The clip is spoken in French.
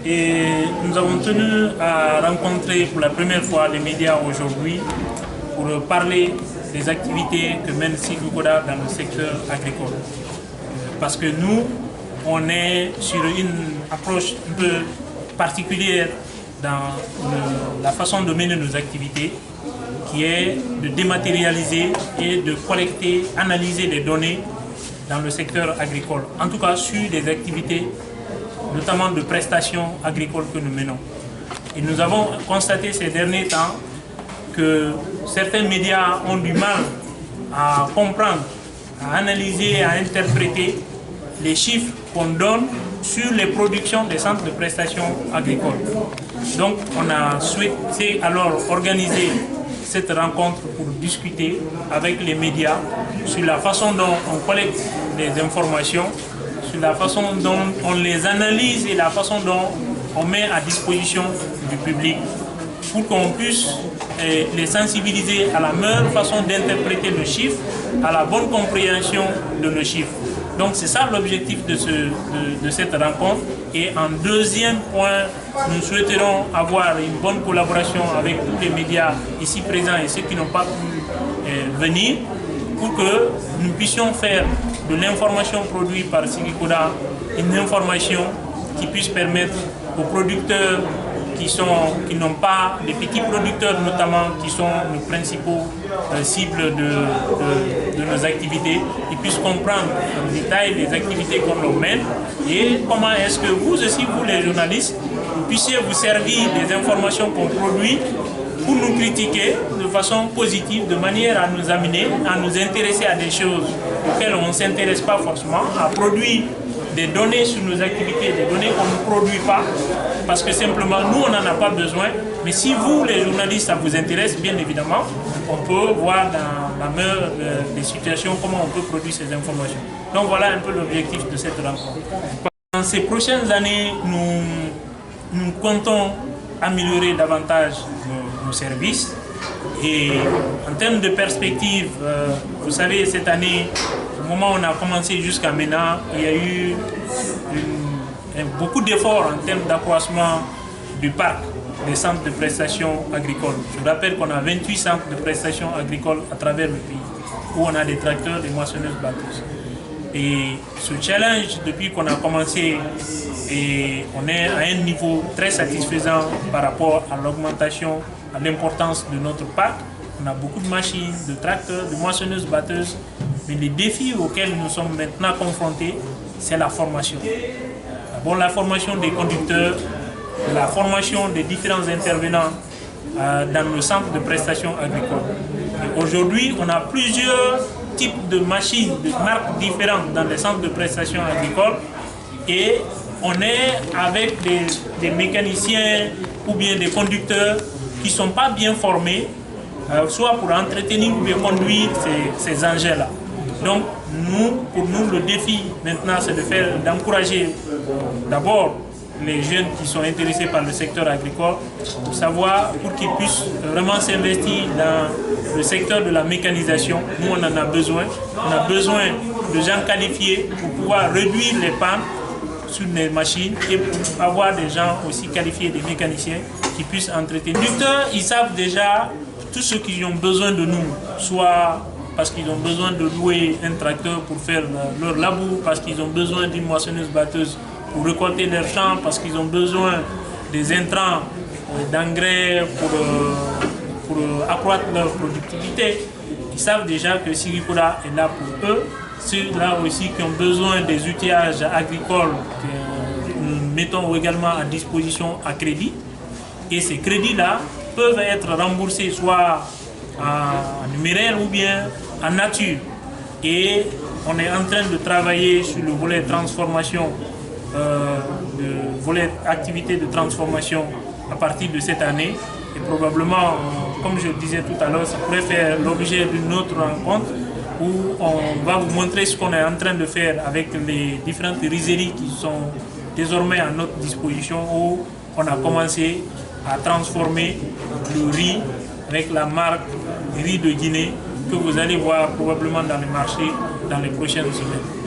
et nous avons tenu à rencontrer pour la première fois les médias aujourd'hui pour parler des activités que mène Sigikoda dans le secteur agricole. Parce que nous, on est sur une approche un peu particulière dans la façon de mener nos activités, qui est de dématérialiser et de collecter, analyser les données dans le secteur agricole, en tout cas sur des activités notamment de prestations agricoles que nous menons. Et nous avons constaté ces derniers temps que certains médias ont du mal à comprendre, à analyser, à interpréter les chiffres qu'on donne sur les productions des centres de prestations agricoles. Donc on a souhaité alors organiser cette rencontre pour discuter avec les médias sur la façon dont on collecte les informations, sur la façon dont on les analyse et la façon dont on met à disposition du public pour qu'on puisse les sensibiliser à la meilleure façon d'interpréter le chiffre, à la bonne compréhension de nos chiffres. Donc c'est ça l'objectif de cette rencontre. Et en deuxième point, nous souhaiterons avoir une bonne collaboration avec tous les médias ici présents et ceux qui n'ont pas pu venir pour que nous puissions faire de l'information produite par Sigikoda une information qui puisse permettre aux producteurs qui n'ont pas, les petits producteurs notamment, qui sont nos principaux cibles de nos activités, ils puissent comprendre en détail les activités qu'on leur mène et comment est-ce que vous aussi, vous les journalistes, vous puissiez vous servir des informations qu'on produit pour nous critiquer de façon positive, de manière à nous amener, à nous intéresser à des choses auxquelles on ne s'intéresse pas forcément, à produire des données sur nos activités, des données qu'on ne produit pas, parce que simplement nous on n'en a pas besoin, mais si vous les journalistes ça vous intéresse, bien évidemment, on peut voir dans la meilleure des situations comment on peut produire ces informations. Donc voilà un peu l'objectif de cette rencontre. Dans ces prochaines années, nous comptons améliorer davantage nos services et en termes de perspective, vous savez cette année, au moment où on a commencé jusqu'à maintenant, il y a eu beaucoup d'efforts en termes d'accroissement du parc des centres de prestations agricoles. Je rappelle qu'on a 28 centres de prestations agricoles à travers le pays, où on a des tracteurs, des moissonneuses batteuses. Et ce challenge, depuis qu'on a commencé, et on est à un niveau très satisfaisant par rapport à l'augmentation, à l'importance de notre parc. On a beaucoup de machines, de tracteurs, de moissonneuses batteuses. Mais les défis auxquels nous sommes maintenant confrontés, c'est la formation. D'abord la formation des conducteurs, la formation des différents intervenants dans nos centres de prestations agricoles. Aujourd'hui, on a plusieurs types de machines, de marques différentes dans les centres de prestations agricoles et on est avec des mécaniciens ou bien des conducteurs qui ne sont pas bien formés, soit pour entretenir ou bien conduire ces engins-là. Donc, pour nous, le défi maintenant, c'est d'encourager d'abord les jeunes qui sont intéressés par le secteur agricole, pour savoir, pour qu'ils puissent vraiment s'investir dans le secteur de la mécanisation. Nous, on en a besoin. On a besoin de gens qualifiés pour pouvoir réduire les pannes sur les machines et pour avoir des gens aussi qualifiés, des mécaniciens qui puissent entretenir. Les producteurs, ils savent déjà tout ce qu'ils ont besoin de nous, soit parce qu'ils ont besoin de louer un tracteur pour faire leur labour, parce qu'ils ont besoin d'une moissonneuse batteuse pour récolter leurs champs, parce qu'ils ont besoin des intrants, d'engrais pour accroître leur productivité. Ils savent déjà que Sigikoda est là pour eux. Ceux-là aussi qui ont besoin des outillages agricoles que nous mettons également à disposition à crédit. Et ces crédits-là peuvent être remboursés soit en numéraire ou bien en nature. Et on est en train de travailler sur le volet transformation, le volet activité de transformation à partir de cette année. Et probablement, comme je le disais tout à l'heure, ça pourrait faire l'objet d'une autre rencontre où on va vous montrer ce qu'on est en train de faire avec les différentes rizeries qui sont désormais à notre disposition, où on a commencé à transformer le riz avec la marque riz de Guinée que vous allez voir probablement dans les marchés dans les prochaines semaines.